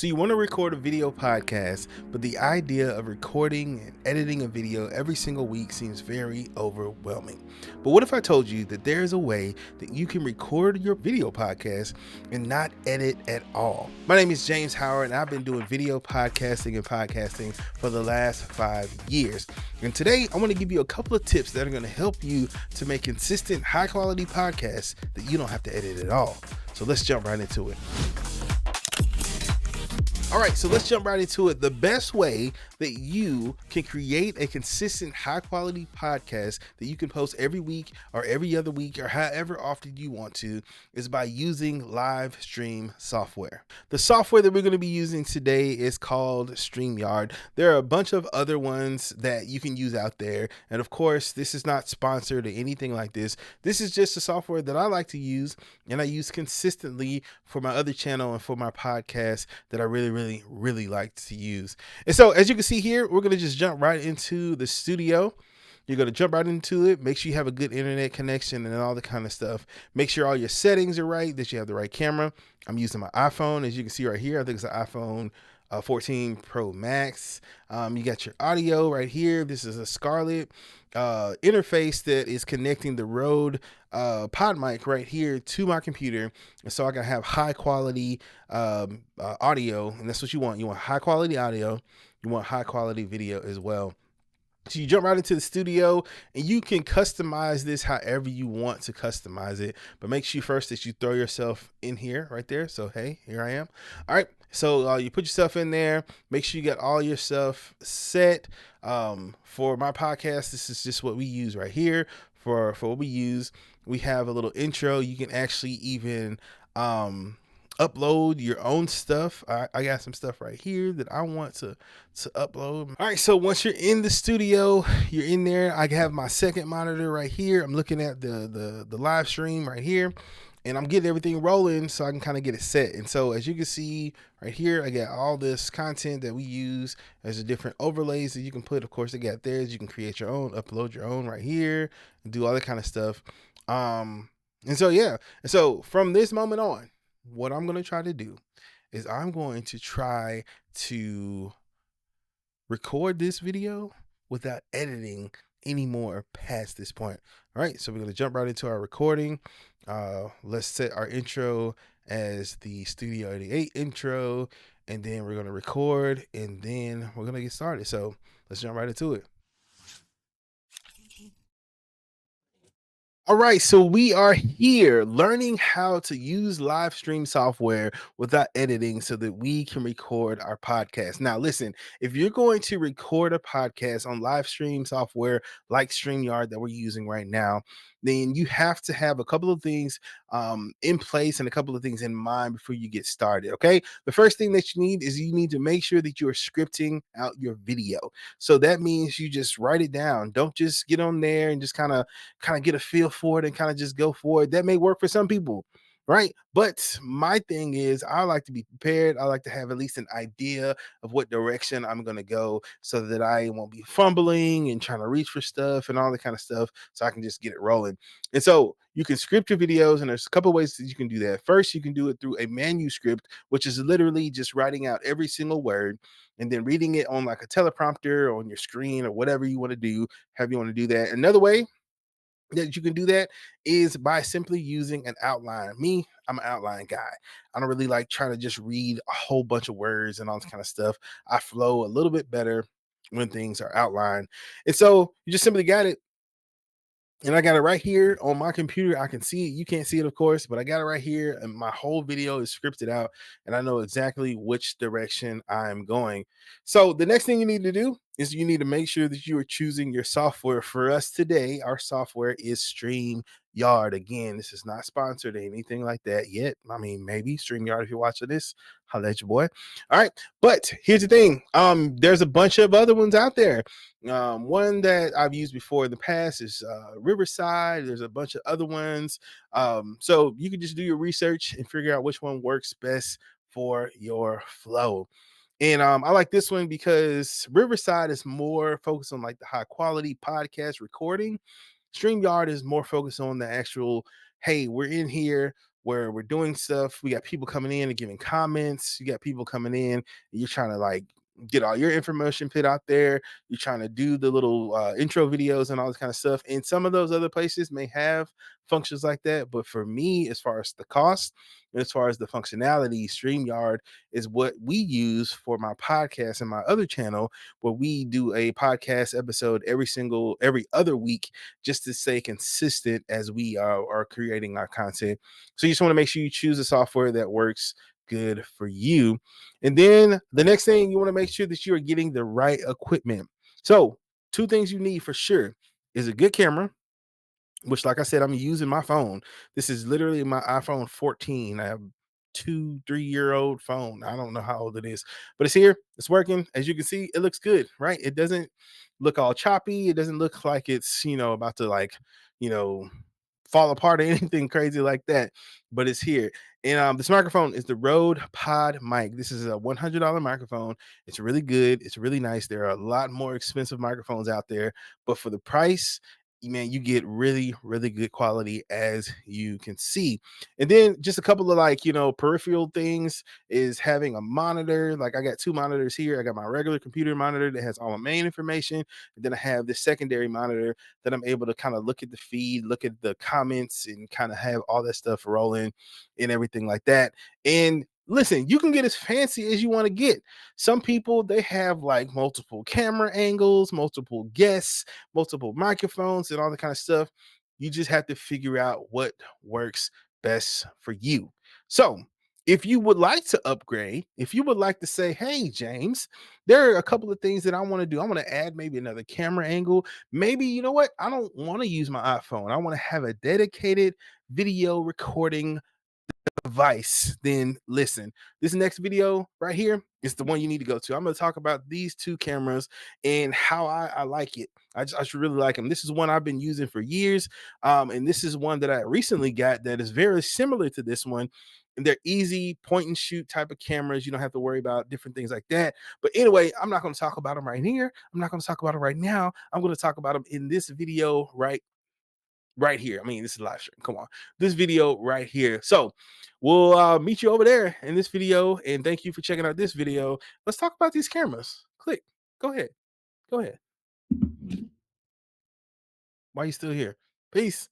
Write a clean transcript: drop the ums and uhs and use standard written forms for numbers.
So you want to record a video podcast, but the idea of recording and editing a video every single week seems very overwhelming. But what if I told you that there's a way that you can record your video podcast and not edit at all? My name is James Howard, and I've been doing video podcasting for the last 5 years. And today I want to give you a couple of tips that are going to help you to make consistent, high quality podcasts that you don't have to edit at all. So let's jump right into it. All right, so let's jump right into it. The best way that you can create a consistent, high quality podcast that you can post every week or every other week or however often you want to is by using Livestream software. The software that we're going to be using today is called StreamYard. There are a bunch of other ones that you can use out there. And of course, this is not sponsored or anything like this. This is just a software that I like to use and I use consistently for my other channel and for my podcast that I really like to use. And so as you can see here, we're going to just jump right into the studio. You're going to jump right into it. Make sure you have a good internet connection and all the kind of stuff. Make sure all your settings are right, that you have the right camera. I'm using my iPhone, as you can see right here. I think it's an iPhone 14 Pro Max. You got your audio right here. This is a Scarlett interface that is connecting the Rode pod mic right here to my computer, and so I can have high quality audio, and that's what you want. You want high quality audio. You want high quality video as well. So you jump right into the studio and you can customize this however you want to customize it. But make sure first that you throw yourself in here right there. So, hey, here I am. All right. So you put yourself in there. Make sure you got all your stuff set. For my podcast, this is just what we use right here. For what we use, we have a little intro. You can actually even upload your own stuff. I got some stuff right here that I want to upload. All right, so once you're in the studio, you're in there. I have my second monitor right here. I'm looking at the live stream right here, and I'm getting everything rolling so I can kind of get it set. And so as you can see right here, I got all this content that we use as the different overlays that you can put. Of course, I got theirs. You can create your own, upload your own right here, and do all that kind of stuff. And so, yeah. And so from this moment on, what I'm going to try to do is I'm going to try to record this video without editing anymore past this point. All right, so we're going to jump right into our recording. Let's set our intro as the Studio 88 intro, and then we're going to record, and then we're going to get started. So let's jump right into it. All right, so we are here learning how to use Livestream software without editing so that we can record our podcast. Now, listen, if you're going to record a podcast on Livestream software like StreamYard that we're using right now, then you have to have a couple of things in place and a couple of things in mind before you get started. Okay, the first thing that you need is you need to make sure that you are scripting out your video. So that means you just write it down. Don't just get on there and just kind of get a feel for it and kind of just go for it. That may work for some people, right? But my thing is, I like to be prepared. I like to have at least an idea of what direction I'm going to go so that I won't be fumbling and trying to reach for stuff and all that kind of stuff. So I can just get it rolling. And so you can script your videos, and there's a couple of ways that you can do that. First, you can do it through a manuscript, which is literally just writing out every single word and then reading it on like a teleprompter or on your screen or whatever you want to do, however you want to do that. Another way that you can do that is by simply using an outline. Me, I'm an outline guy. I don't really like trying to just read a whole bunch of words and all this kind of stuff. I flow a little bit better when things are outlined. And so you just simply got it. And I got it right here on my computer. I can see it. You can't see it, of course, but I got it right here. And my whole video is scripted out. And I know exactly which direction I'm going. So the next thing you need to do is you need to make sure that you are choosing your software. For us today, our software is StreamYard. Again, this is not sponsored or anything like that yet. I mean, maybe StreamYard, if you're watching this, holla at your boy. All right. But here's the thing. There's a bunch of other ones out there. One that I've used before in the past is Riverside. There's a bunch of other ones. So you can just do your research and figure out which one works best for your flow. And I like this one because Riverside is more focused on like the high quality podcast recording. StreamYard is more focused on the actual, hey, we're in here. where we're doing stuff. We got people coming in and giving comments. You got people coming in, and you're trying to like get all your information put out there. You're trying to do the little intro videos and all this kind of stuff. And some of those other places may have functions like that. But for me, as far as the cost and as far as the functionality, StreamYard is what we use for my podcast and my other channel, where we do a podcast episode every other week, just to stay consistent as we are creating our content. So you just want to make sure you choose a software that works good for you. And then the next thing, you want to make sure that you are getting the right equipment. So two things you need for sure is a good camera, which, like I said, I'm using my phone. This is literally my iPhone 14. I have 2-3 year old phone. I don't know how old it is, but it's here. It's working. As you can see, it looks good, right? It doesn't look all choppy. It doesn't look like it's, about to like, you know, fall apart or anything crazy like that, but it's here. And this microphone is the Rode Pod mic. This is a $100 microphone. It's really good. It's really nice. There are a lot more expensive microphones out there, but for the price, man, you get really, really good quality, as you can see. And then just a couple of like, peripheral things is having a monitor. Like I got two monitors here. I got my regular computer monitor that has all my main information. And then I have this secondary monitor that I'm able to kind of look at the feed, look at the comments, and kind of have all that stuff rolling and everything like that. And listen, you can get as fancy as you want to get. Some people, they have like multiple camera angles, multiple guests, multiple microphones, and all that kind of stuff. You just have to figure out what works best for you. So, if you would like to upgrade, if you would like to say, hey, James, there are a couple of things that I want to do. I want to add maybe another camera angle. Maybe, you know what? I don't want to use my iPhone. I want to have a dedicated video recording device. Then listen, this next video right here is the one you need to go to. I'm going to talk about these two cameras and how I like it. I just really like them. This is one I've been using for years. And this is one that I recently got that is very similar to this one. And they're easy point and shoot type of cameras. You don't have to worry about different things like that. But anyway, I'm not going to talk about them right here. I'm not going to talk about them right now. I'm going to talk about them in this video right here. I mean, this is live stream. Come on, this video right here. So we'll meet you over there in this video. And thank you for checking out this video. Let's talk about these cameras. Click. Go ahead. Go ahead. Why are you still here? Peace.